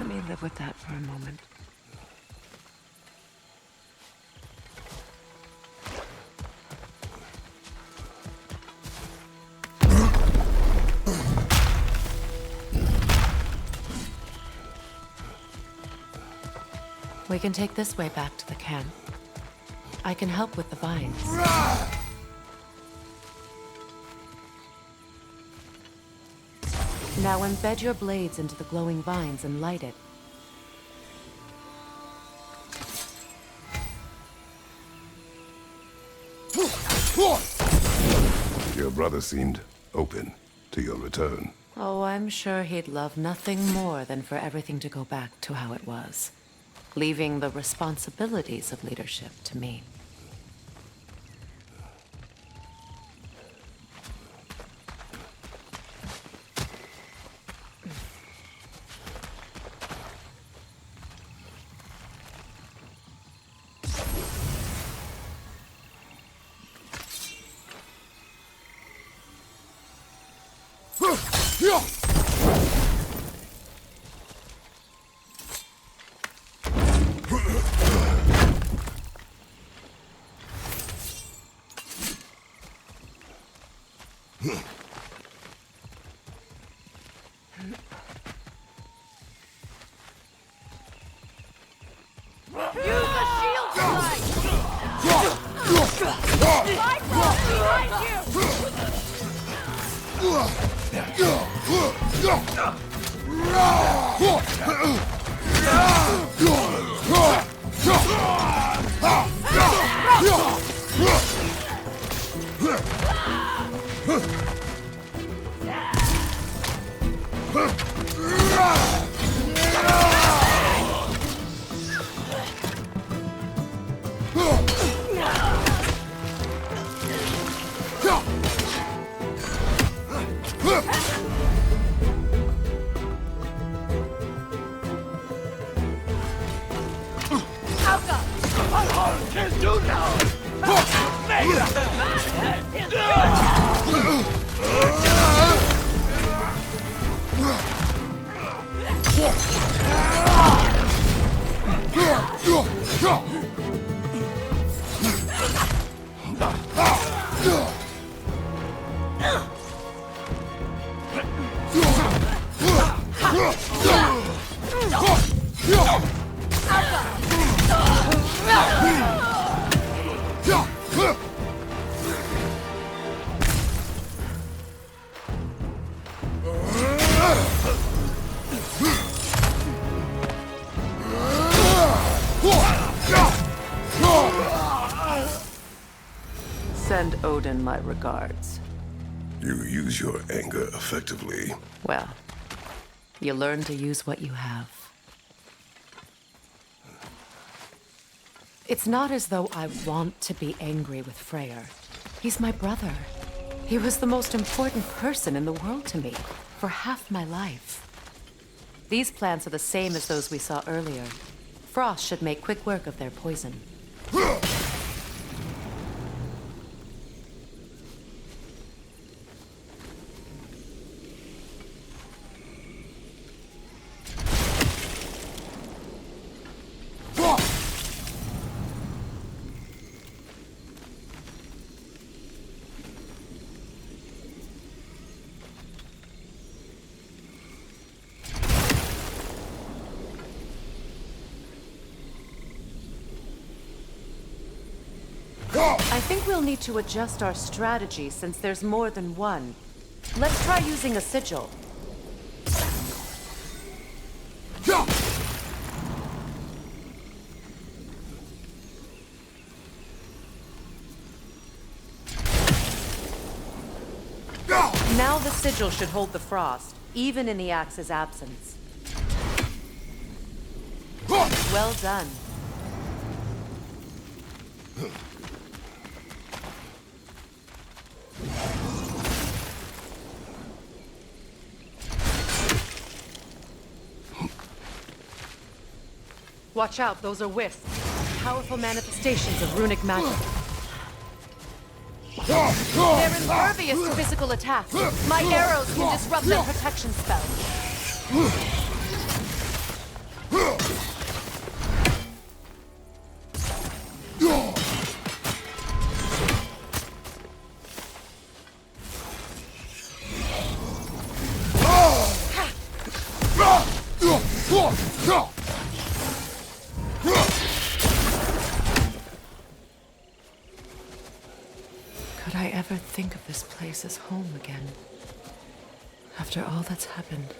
Let me live with that for a moment. We can take this way back to the camp. I can help with the vines. Now embed your blades into the glowing vines and light it. Your brother seemed open to your return. Oh, I'm sure he'd love nothing more than for everything to go back to how it was, leaving the responsibilities of leadership to me. Send Odin my regards. You use your anger effectively. Well, you learn to use what you have. It's not as though I want to be angry with Freyr. He's my brother. He was the most important person in the world to me for half my life. These plants are the same as those we saw earlier. Frost should make quick work of their poison. I think we'll need to adjust our strategy since there's more than one. Let's try using a sigil. Now the sigil should hold the frost, even in the axe's absence. Well done. Watch out, those are wisps. Powerful manifestations of runic magic. They're impervious to physical attacks. My arrows can disrupt their protection spell. Could I ever think of this place as home again? After all that's happened.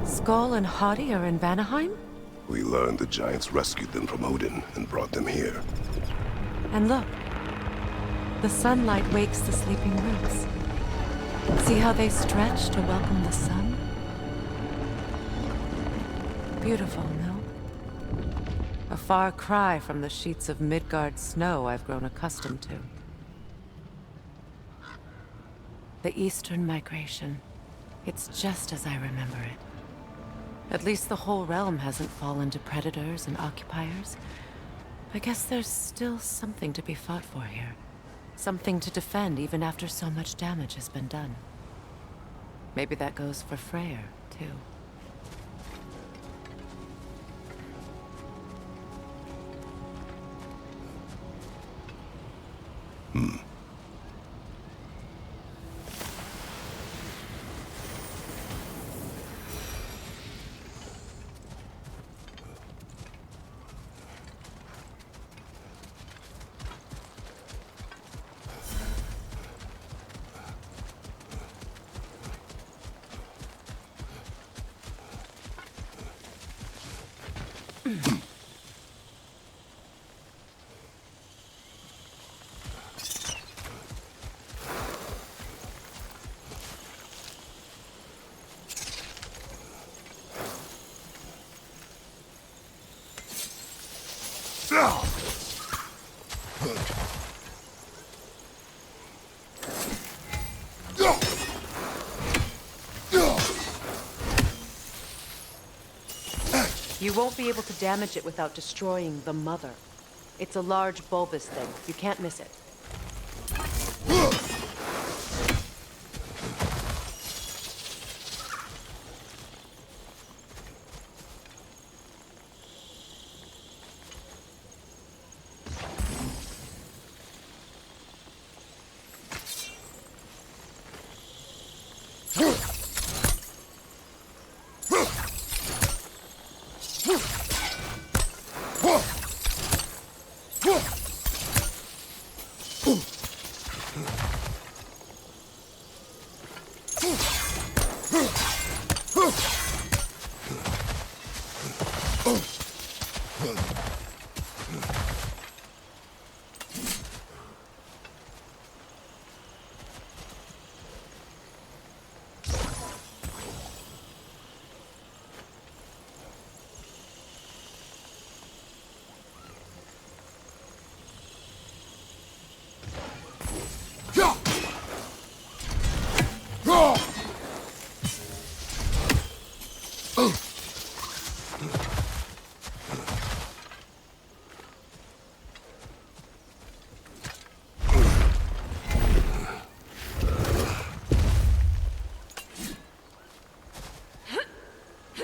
Skoll and Hati are in Vanaheim? We learned the giants rescued them from Odin and brought them here. And look, the sunlight wakes the sleeping roots. See how they stretch to welcome the sun? Beautiful, no? A far cry from the sheets of Midgard snow I've grown accustomed to. The Eastern migration. It's just as I remember it. At least the whole realm hasn't fallen to predators and occupiers. I guess there's still something to be fought for here. Something to defend even after so much damage has been done. Maybe that goes for Freyr, too. You won't be able to damage it without destroying the mother. It's a large bulbous thing. You can't miss it.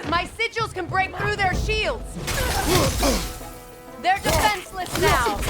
My sigils can break through their shields! They're defenseless now!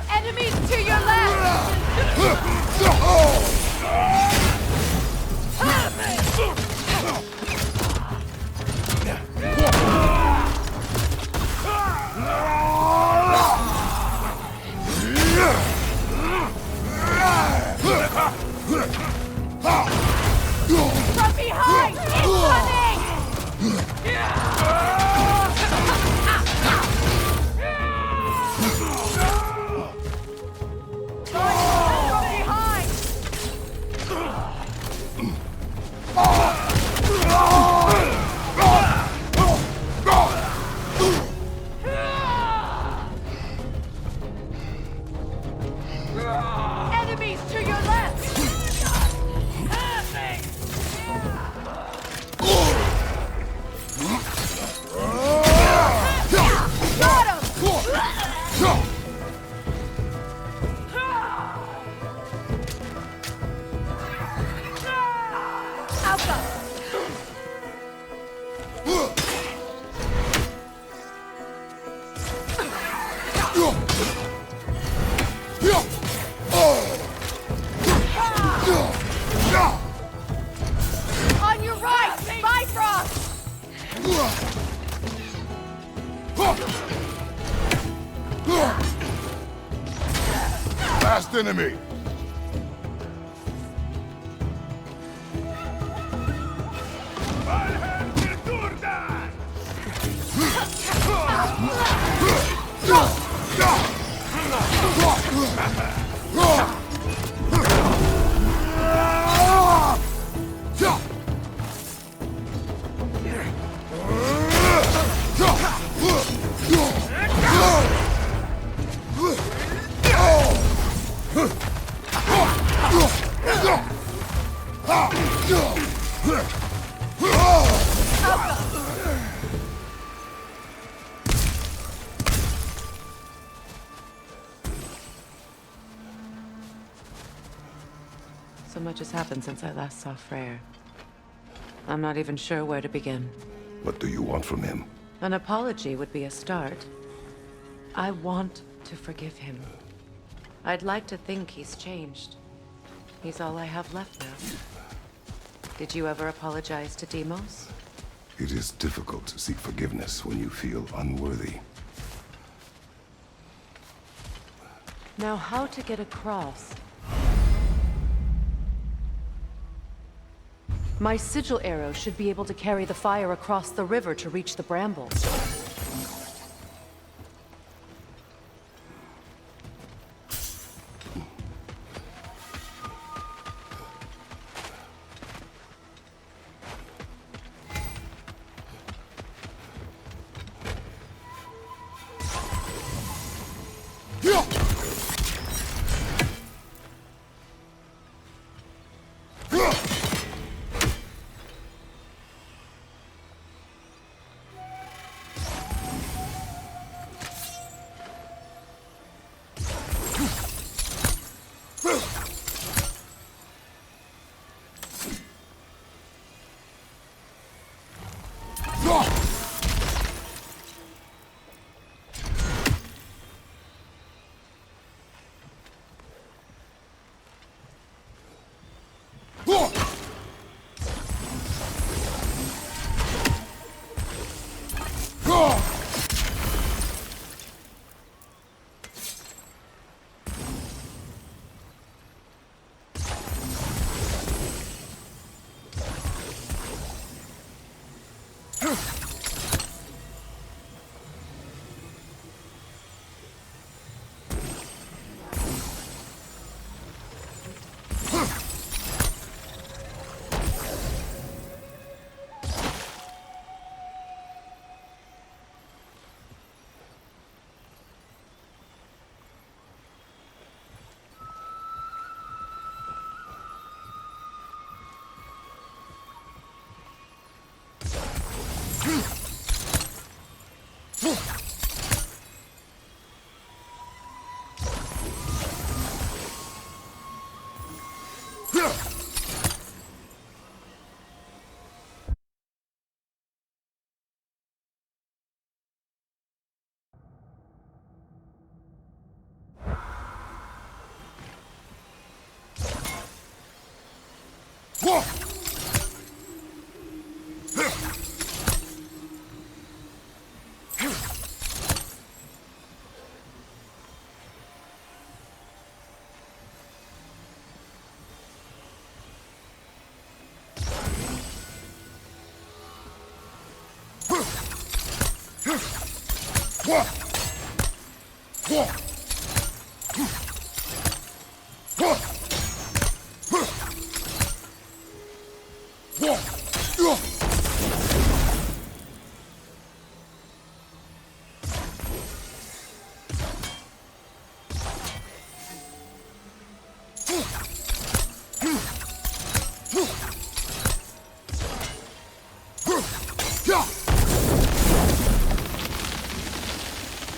Enemies to your left! From behind! Incoming! On your right! Bifrost! Last enemy! So much has happened since I last saw Freyr. I'm not even sure where to begin. What do you want from him? An apology would be a start. I want to forgive him. I'd like to think he's changed. He's all I have left now. Did you ever apologize to Deimos? It is difficult to seek forgiveness when you feel unworthy. Now, how to get across? My sigil arrow should be able to carry the fire across the river to reach the brambles.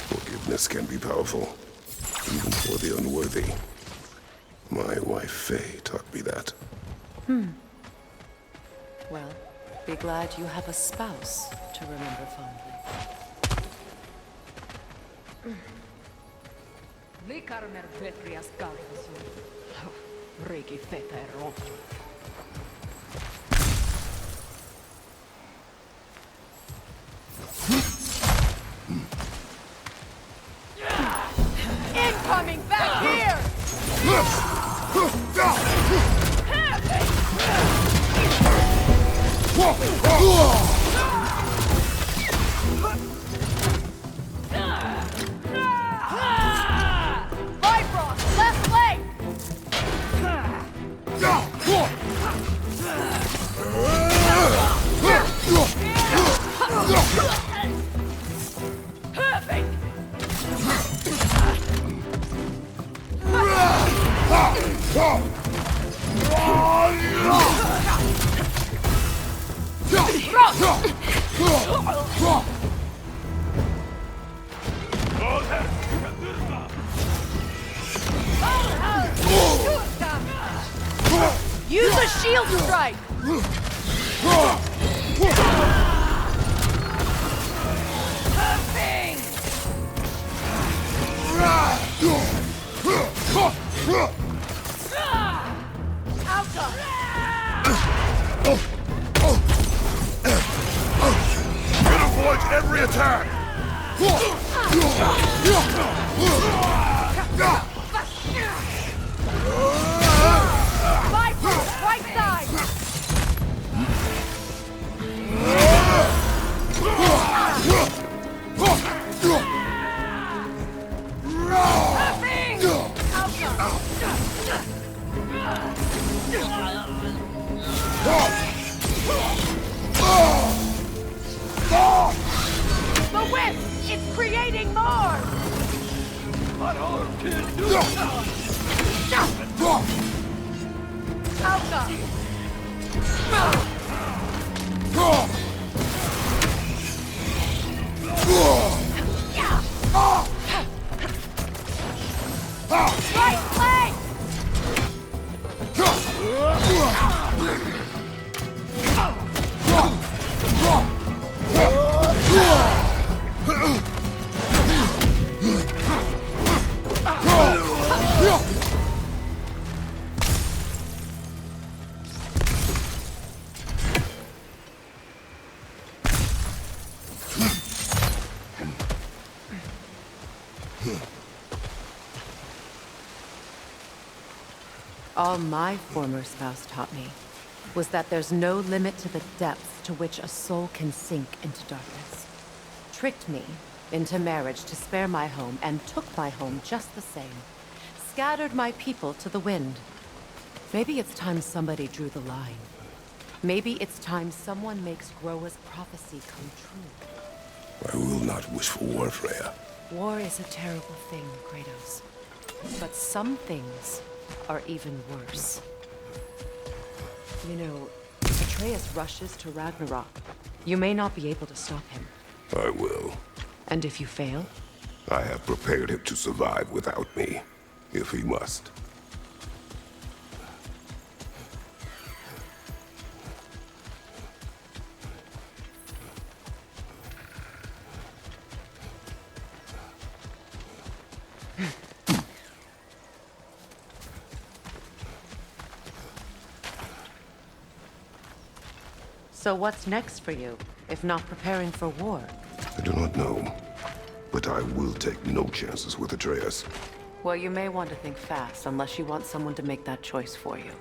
Forgiveness can be powerful, even for the unworthy. My wife Faye taught me that. Well, be glad you have a spouse to remember fondly. Regi fetero. Incoming back here! Bifrost, left leg! Perfect! Use a shield strike! It avoids every attack! Bifrost, right side! The whip! It's creating more! Alka! Right leg! All my former spouse taught me was that there's no limit to the depths to which a soul can sink into darkness. Tricked me into marriage to spare my home and took my home just the same. Scattered my people to the wind. Maybe it's time somebody drew the line. Maybe it's time someone makes Groa's prophecy come true. I will not wish for war, Freya. War is a terrible thing, Kratos. But some things are even worse. You know, Atreus rushes to Ragnarok. You may not be able to stop him. I will. And if you fail? I have prepared him to survive without me, if he must. So what's next for you, if not preparing for war? I do not know, but I will take no chances with Atreus. Well, you may want to think fast, unless you want someone to make that choice for you.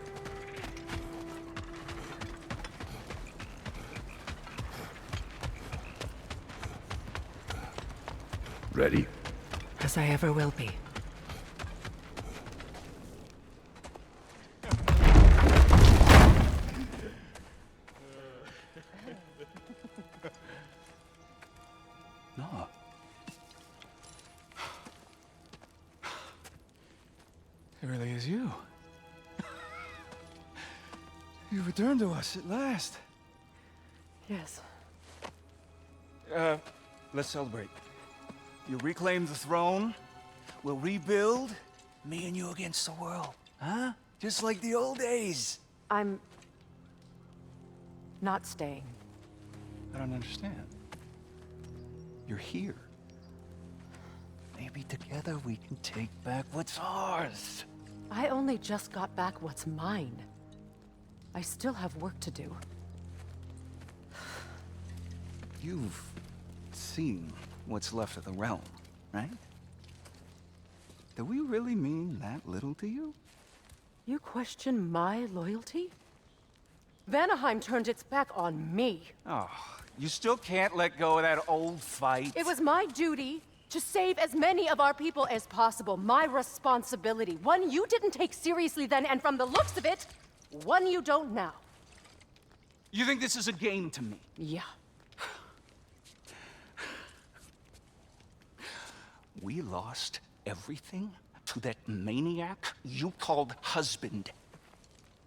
Ready? As I ever will be. No. It really is you. You returned to us at last. Yes. Let's celebrate. You reclaim the throne. We'll rebuild. Me and you against the world. Huh? Just like the old days. I'm not staying. I don't understand. You're here. Maybe together we can take back what's ours. I only just got back what's mine. I still have work to do. You've seen what's left of the realm, right? Do we really mean that little to you? You question my loyalty? Vanaheim turned its back on me. Oh, you still can't let go of that old fight? It was my duty to save as many of our people as possible. My responsibility. One you didn't take seriously then, and from the looks of it, one you don't now. You think this is a game to me? Yeah. We lost everything to that maniac you called husband.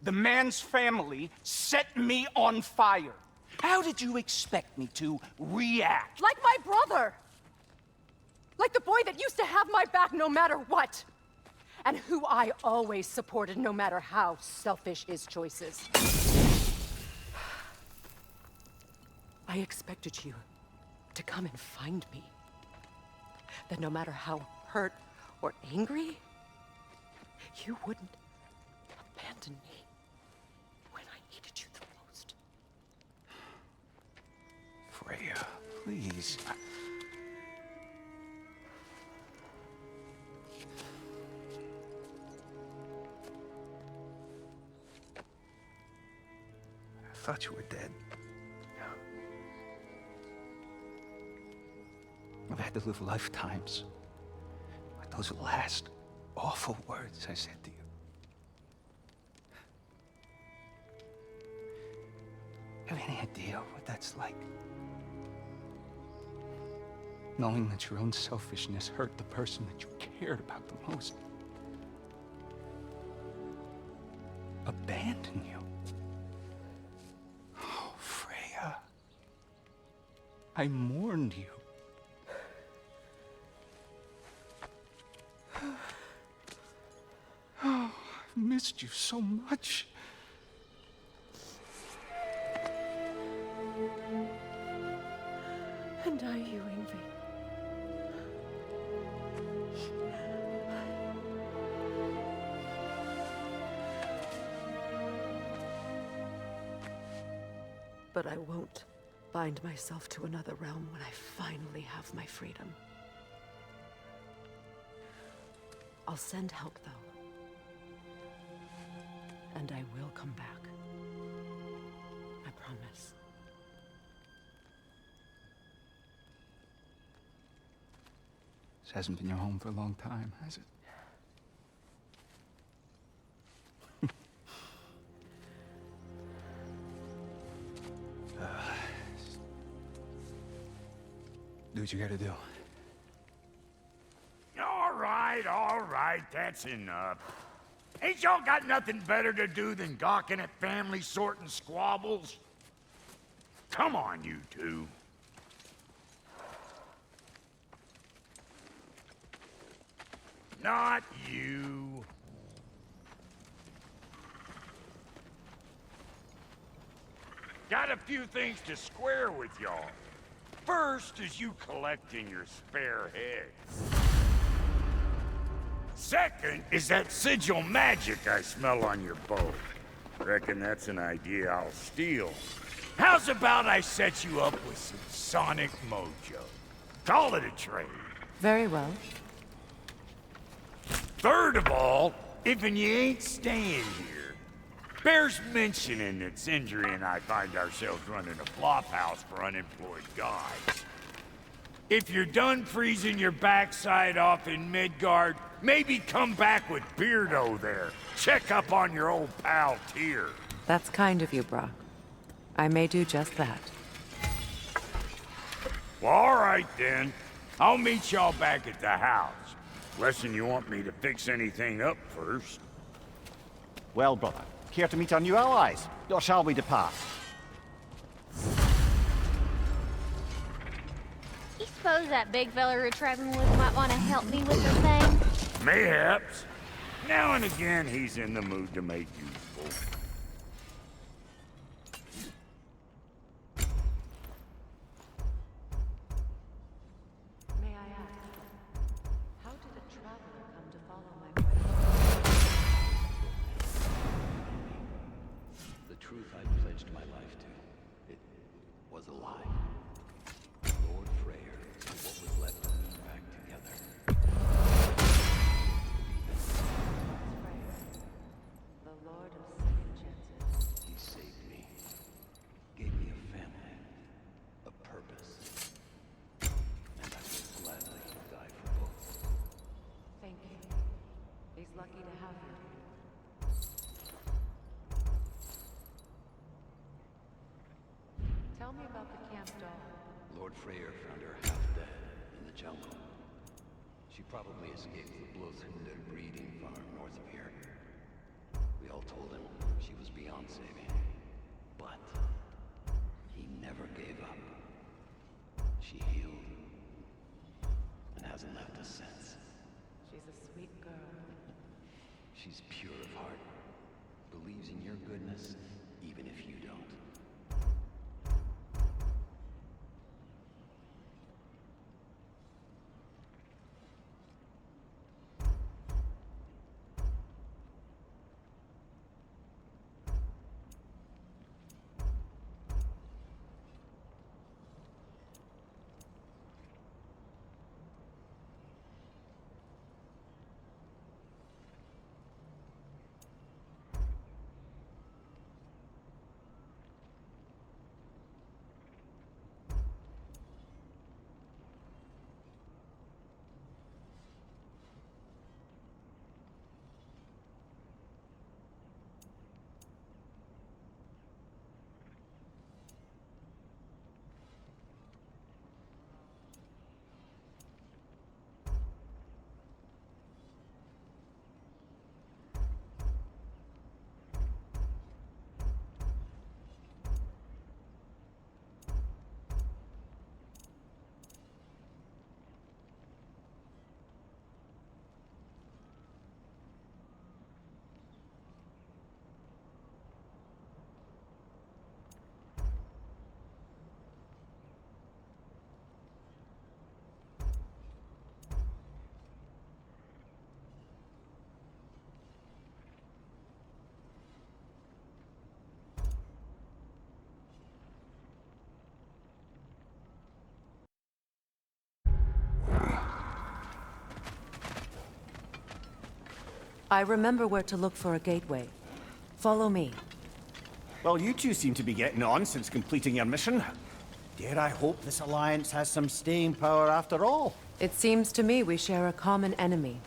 The man's family set me on fire. How did you expect me to react? Like my brother! Like the boy that used to have my back no matter what! And who I always supported no matter how selfish his choices. I expected you to come and find me. That no matter how hurt or angry, you wouldn't abandon me when I needed you the most. Freya, please. I thought you were dead. I've had to live lifetimes with those last awful words I said to you. Have any idea what that's like? Knowing that your own selfishness hurt the person that you cared about the most. Abandon you. Oh, Freya. I mourned you. Oh, I've missed you so much. And are you, Ingrid? But I won't bind myself to another realm when I finally have my freedom. I'll send help, though. And I will come back. I promise. This hasn't been your home for a long time, has it? Do what you gotta do. All right, that's enough. Ain't y'all got nothing better to do than gawking at family sorting squabbles? Come on, you two. Not you. Got a few things to square with y'all. First is you collecting your spare heads. Second is that sigil magic I smell on your bow. Reckon that's an idea I'll steal. How's about I set you up with some sonic mojo? Call it a trade. Very well. Third of all, if you ain't staying here, bears mentioning that Sindri and I find ourselves running a flop house for unemployed guys. If you're done freezing your backside off in Midgard, maybe come back with Beardo there. Check up on your old pal Tyr. That's kind of you, Brock. I may do just that. Well, all right then. I'll meet y'all back at the house. Unless you want me to fix anything up first. Well, brother, care to meet our new allies? Or shall we depart? You suppose that big fella we're traveling with might want to help me with the thing? Mayhaps. Now and again, he's in the mood to make useful. May I ask, how did a traveler come to follow my way? truth I pledged my life to. It was a lie. Lord Freyr put what was left of me back together. The Lord of Second Chances. He saved me. Gave me a family. A purpose. And I would gladly die for both. Thank you. He's lucky to have you. Tell me about the camp doll. Lord Freyr found her half dead in the jungle. She probably escaped the Blothunder breeding farm north of here. We all told him she was beyond saving. But he never gave up. She healed and hasn't left us since. She's a sweet girl. She's pure of heart, believes in your goodness, even if you don't. I remember where to look for a gateway. Follow me. Well, you two seem to be getting on since completing your mission. Dare I hope this alliance has some staying power after all? It seems to me we share a common enemy.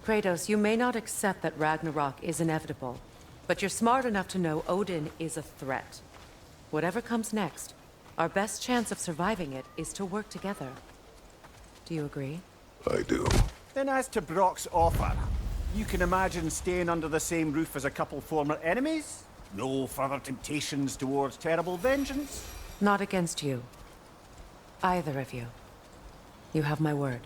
Kratos, you may not accept that Ragnarok is inevitable, but you're smart enough to know Odin is a threat. Whatever comes next, our best chance of surviving it is to work together. Do you agree? I do. Then as to Brock's offer, you can imagine staying under the same roof as a couple former enemies? No further temptations towards terrible vengeance? Not against you. Either of you. You have my word.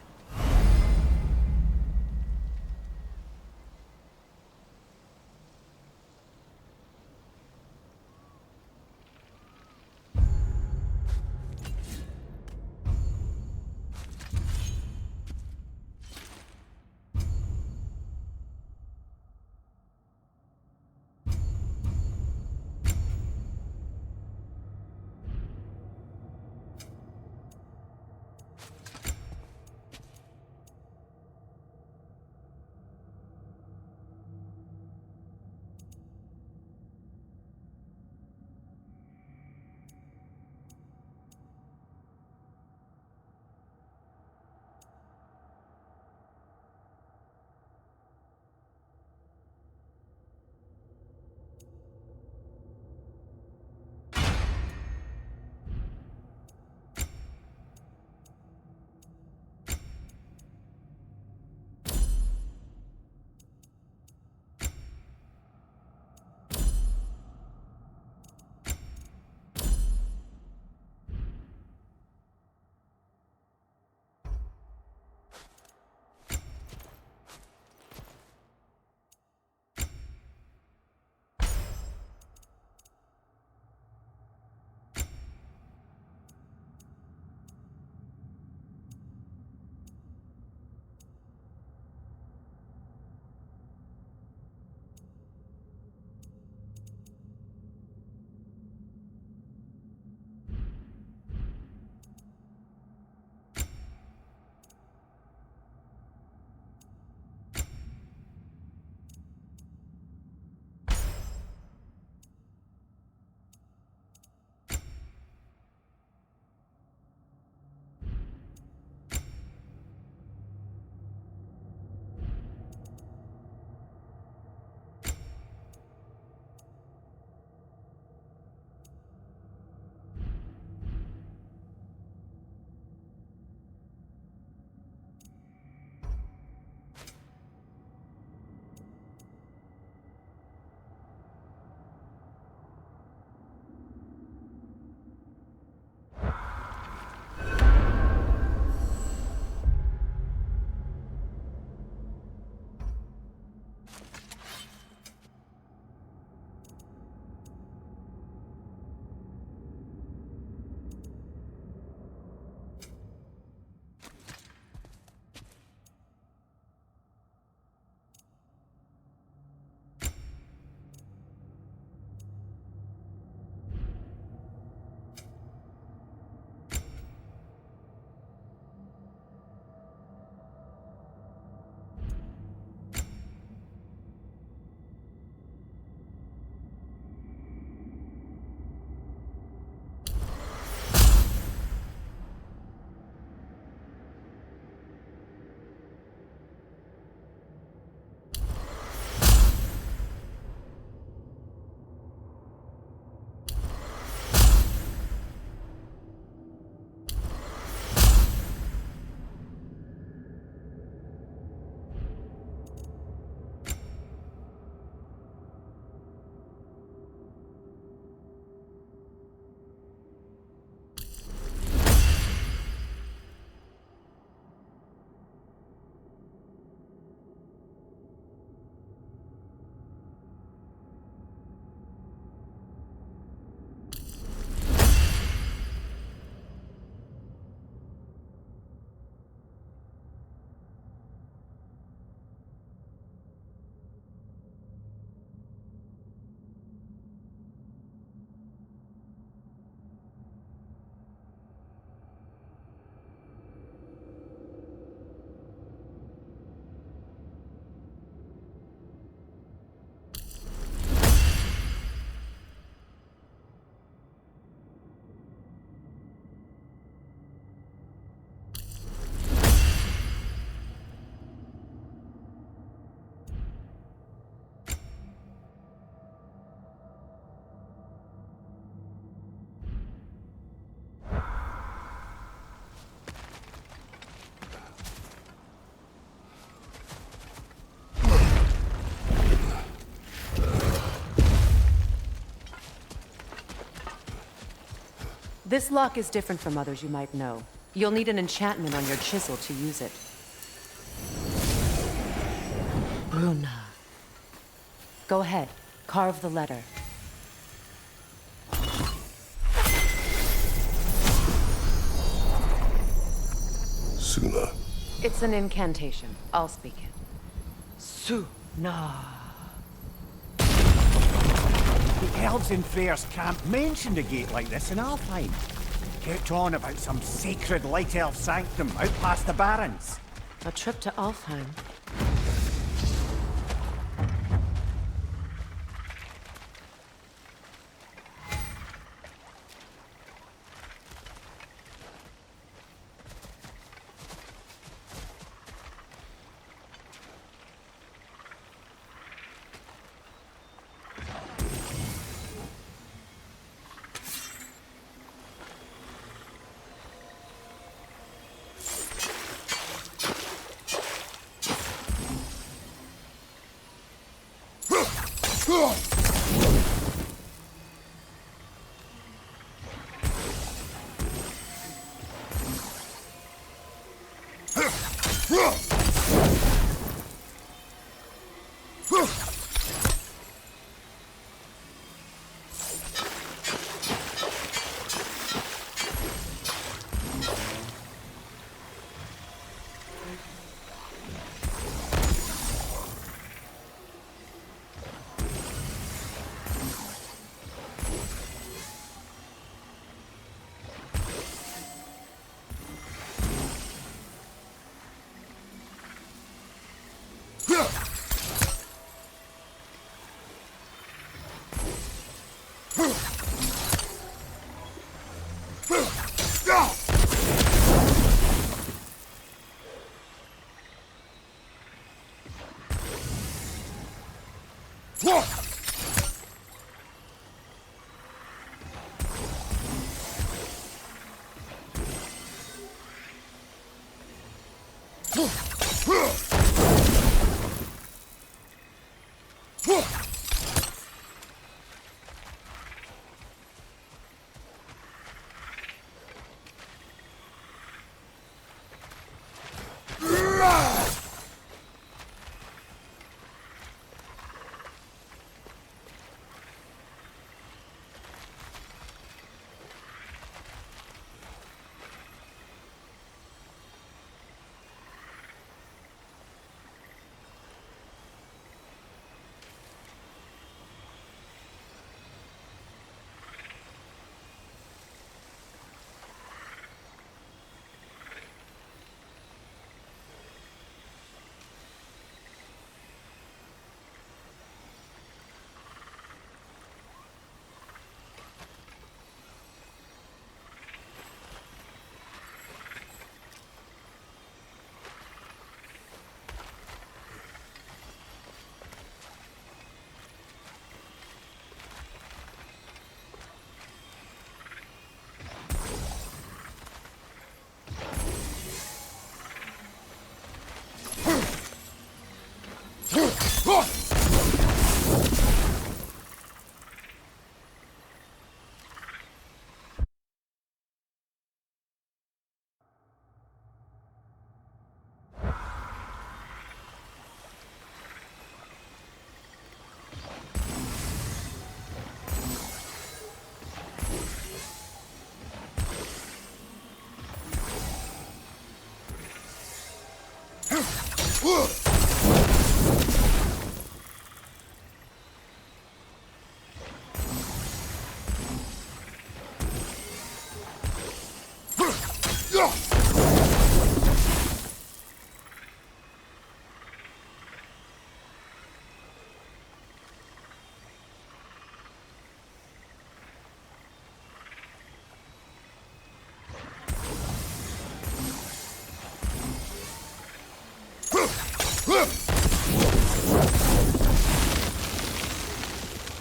This lock is different from others you might know. You'll need an enchantment on your chisel to use it. Bruna. Go ahead, carve the letter. Suna. It's an incantation. I'll speak it. Suna. The elves in Freyr's camp mentioned a gate like this in Alfheim. Kept on about some sacred light elf sanctum out past the Barrens. A trip to Alfheim.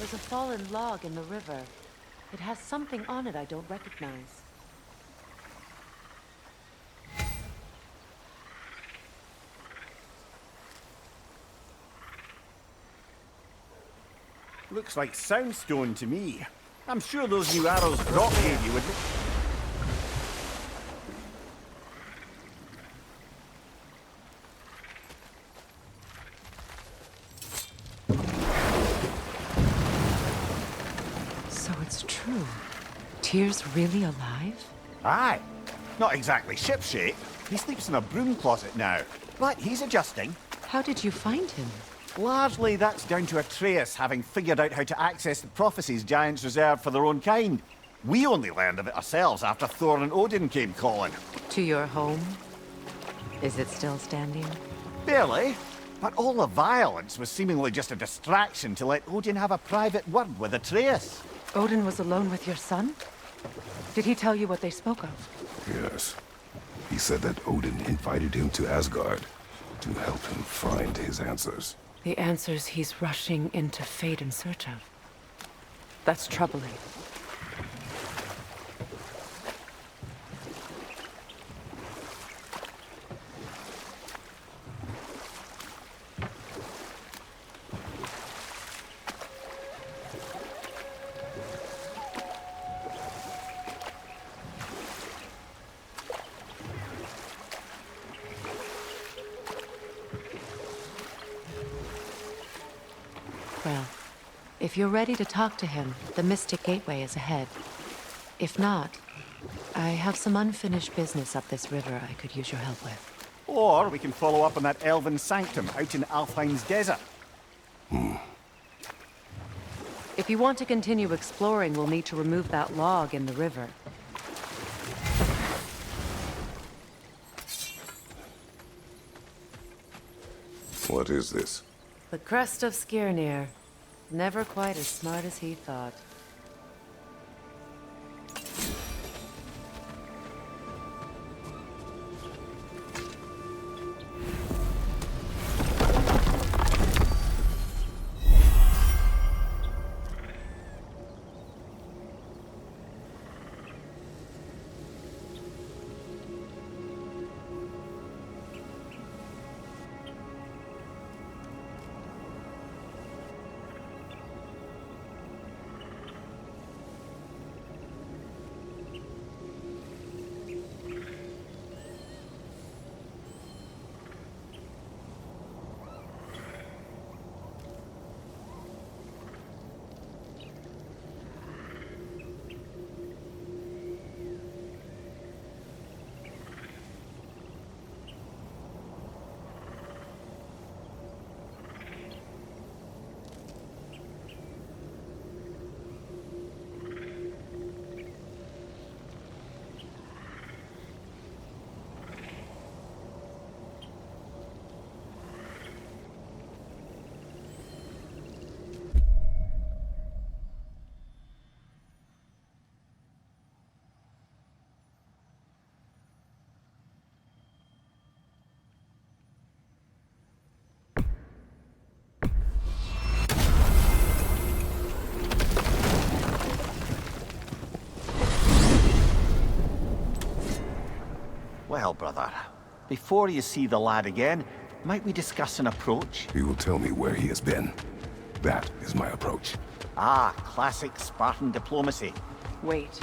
There's a fallen log in the river. It has something on it I don't recognize. Looks like soundstone to me. I'm sure those new arrows Brock gave you would... it's true. Tyr's really alive? Aye. Not exactly shipshape. He sleeps in a broom closet now. But he's adjusting. How did you find him? Largely, that's down to Atreus having figured out how to access the prophecies giants reserve for their own kind. We only learned of it ourselves after Thor and Odin came calling. To your home? Is it still standing? Barely. But all the violence was seemingly just a distraction to let Odin have a private word with Atreus. Odin was alone with your son? Did he tell you what they spoke of? Yes. He said that Odin invited him to Asgard to help him find his answers. The answers he's rushing into fate in search of. That's troubling. Well, if you're ready to talk to him, the Mystic Gateway is ahead. If not, I have some unfinished business up this river I could use your help with. Or we can follow up on that elven sanctum out in Alfheim's desert. If you want to continue exploring, we'll need to remove that log in the river. What is this? The crest of Skirnir. Never quite as smart as he thought. Well, brother, before you see the lad again, might we discuss an approach? He will tell me where he has been. That is my approach. Ah, classic Spartan diplomacy. Wait.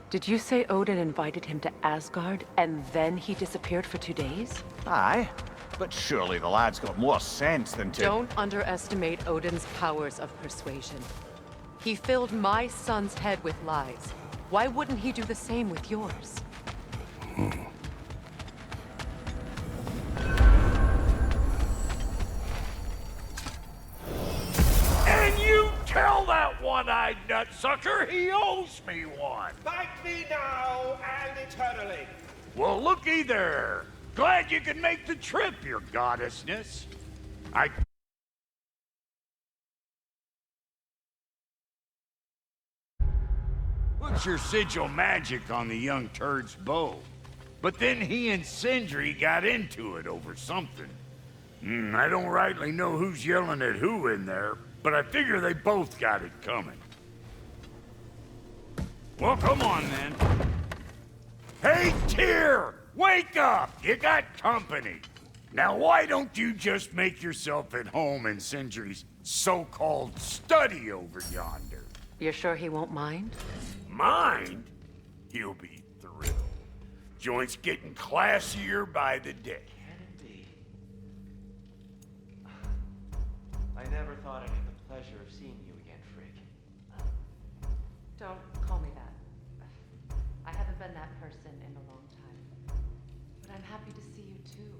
Did you say Odin invited him to Asgard, and then he disappeared for 2 days? Aye, but surely the lad's got more sense than to... Don't underestimate Odin's powers of persuasion. He filled my son's head with lies. Why wouldn't he do the same with yours? And you tell that one-eyed nutsucker he owes me one. Thank me now and eternally. Well, looky there. Glad you could make the trip, your goddessness. Put your sigil magic on the young turd's bow. But then he and Sindri got into it over something. I don't rightly know who's yelling at who in there, but I figure they both got it coming. Well, come on then. Hey, Tyr! Wake up! You got company. Now why don't you just make yourself at home in Sindri's so-called study over yonder? You're sure he won't mind? Mind? He'll be thrilled. Joint's getting classier by the day. Can it be? I never thought I'd have the pleasure of seeing you again, Frigg. Don't call me that. I haven't been that person in a long time. But I'm happy to see you too.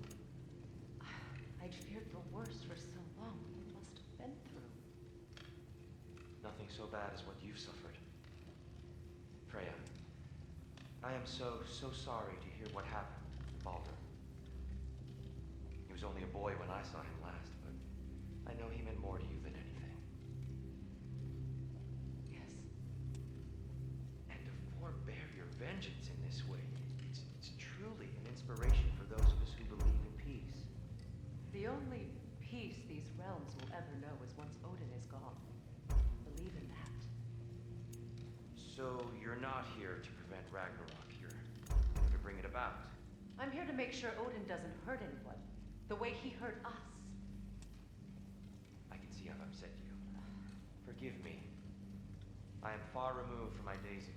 I'd feared the worst for so long. What you must have been through. Nothing so bad as what you've suffered. Freya, I am so sorry to hear what happened to Baldur. He was only a boy when I saw him last, but I know he meant more to you than anything. Yes. And to forbear your vengeance in this way, it's truly an inspiration for those of us who believe in peace. The only peace these realms will ever know is once Odin is gone. Believe in that. So you're not here to prevent Ragnarok, you're here to bring it about. I'm here to make sure Odin doesn't hurt anyone, the way he hurt us. I can see I've upset you. Forgive me. I am far removed from my days of